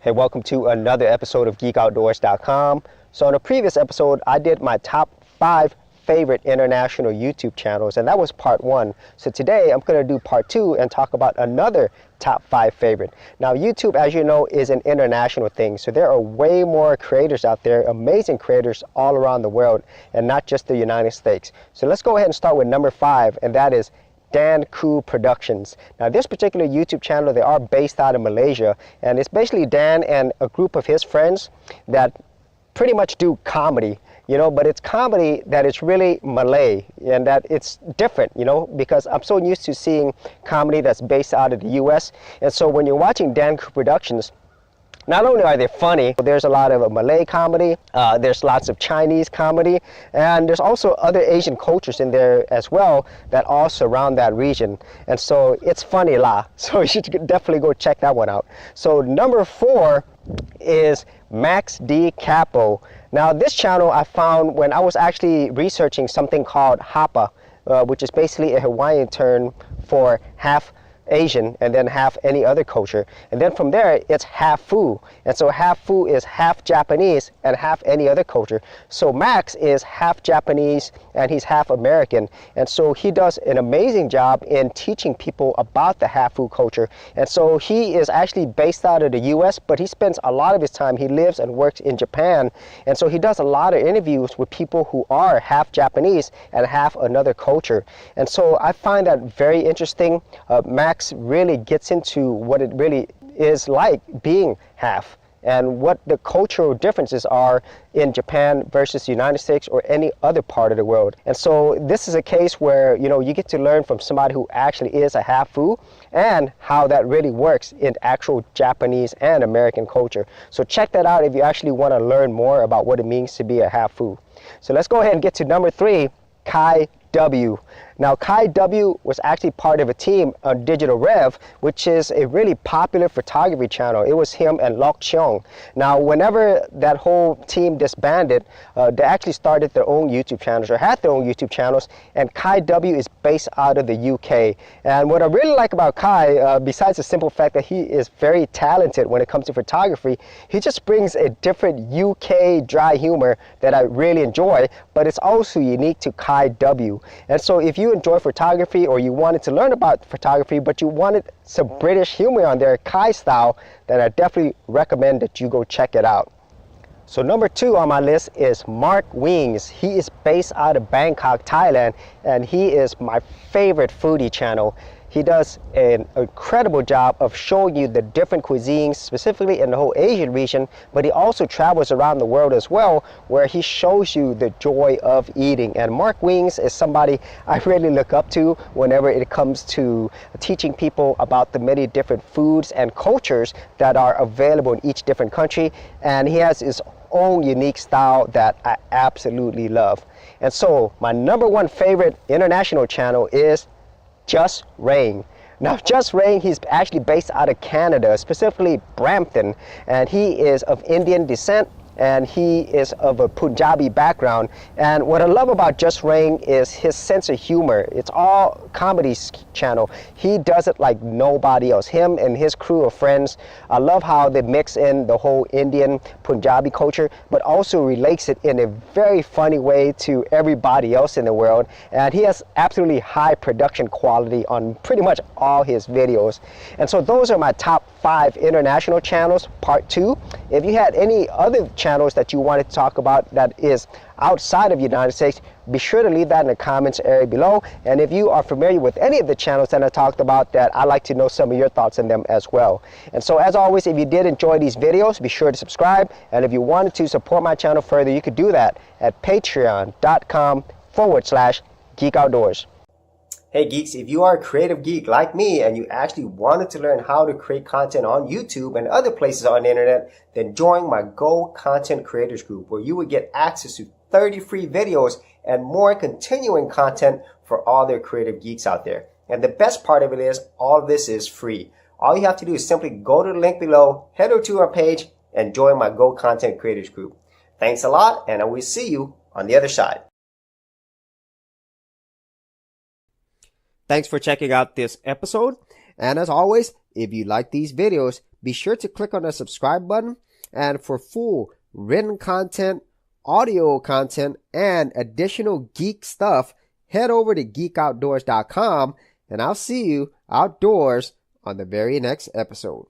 Hey, welcome to another episode of GeekOutdoors.com. So in a previous episode, I did my top 5 favorite international YouTube channels, and that was part 1. So today I'm going to do part 2 and talk about another top 5 favorite. Now YouTube, as you know, is an international thing, so there are way more creators out there, amazing creators all around the world, and not just the United States. So let's go ahead and start with number 5, and that is Dan Koo Productions. Now this particular YouTube channel, they are based out of Malaysia, and it's basically Dan and a group of his friends that pretty much do comedy, but it's comedy that is really Malay, and that it's different, because I'm so used to seeing comedy that's based out of the US. And so when you're watching Dan Koo Productions, not only are they funny, there's a lot of Malay comedy, there's lots of Chinese comedy, and there's also other Asian cultures in there as well that all surround that region. And so it's funny lah. So you should definitely go check that one out. So number 4 is Max D Capo. Now this channel I found when I was actually researching something called Hapa, which is basically a Hawaiian term for half Asian and then half any other culture, and then from there it's half Fu, and so half Fu is half Japanese and half any other culture. So Max is half Japanese and he's half American, and so he does an amazing job in teaching people about the half Fu culture. And so he is actually based out of the US, but he spends a lot of his time, he lives and works in Japan, and so he does a lot of interviews with people who are half Japanese and half another culture. And so I find that very interesting. Max really gets into what it really is like being half and what the cultural differences are in Japan versus the United States or any other part of the world. And so this is a case where you get to learn from somebody who actually is a half Fu and how that really works in actual Japanese and American culture. So check that out if you actually want to learn more about what it means to be a half Fu. So let's go ahead and get to number 3, Kai W. Now Kai W was actually part of a team on Digital Rev, which is a really popular photography channel. It was him and Lok Cheong. Now whenever that whole team disbanded, they actually started their own YouTube channels or had their own YouTube channels, and Kai W is based out of the UK. And what I really like about Kai, besides the simple fact that he is very talented when it comes to photography, he just brings a different UK dry humor that I really enjoy, but it's also unique to Kai W. And so if you enjoy photography or you wanted to learn about photography but you wanted some British humor on there, Kai style, then I definitely recommend that you go check it out. So number 2 on my list is Mark Wings. He is based out of Bangkok, Thailand, and he is my favorite foodie channel. He does an incredible job of showing you the different cuisines, specifically in the whole Asian region, but he also travels around the world as well, where he shows you the joy of eating. And Mark Wings is somebody I really look up to whenever it comes to teaching people about the many different foods and cultures that are available in each different country. And he has his own unique style that I absolutely love. And so my number 1 favorite international channel is Just Rain. Now Just Rain, he's actually based out of Canada, specifically Brampton, and he is of Indian descent and he is of a Punjabi background. And what I love about Just Rain is his sense of humor. It's all comedy channel. He does it like nobody else. Him and his crew of friends, I love how they mix in the whole Indian Punjabi culture, but also relates it in a very funny way to everybody else in the world. And he has absolutely high production quality on pretty much all his videos. And so those are my top 5 international channels, part 2. If you had any other channels that you wanted to talk about that is outside of the United States, be sure to leave that in the comments area below. And if you are familiar with any of the channels that I talked about, that I'd like to know some of your thoughts on them as well. And so as always, if you did enjoy these videos, be sure to subscribe. And if you wanted to support my channel further, you could do that at patreon.com/geekoutdoors. Hey geeks, if you are a creative geek like me and you actually wanted to learn how to create content on YouTube and other places on the internet, then join my Go Content Creators group, where you would get access to 30 free videos and more continuing content for all their creative geeks out there. And the best part of it is all of this is free. All you have to do is simply go to the link below, head over to our page, and join my Go Content Creators group. Thanks a lot, and I will see you on the other side. Thanks for checking out this episode. And as always, if you like these videos, be sure to click on the subscribe button. And for full written content, audio content, and additional geek stuff, head over to geekoutdoors.com, and I'll see you outdoors on the very next episode.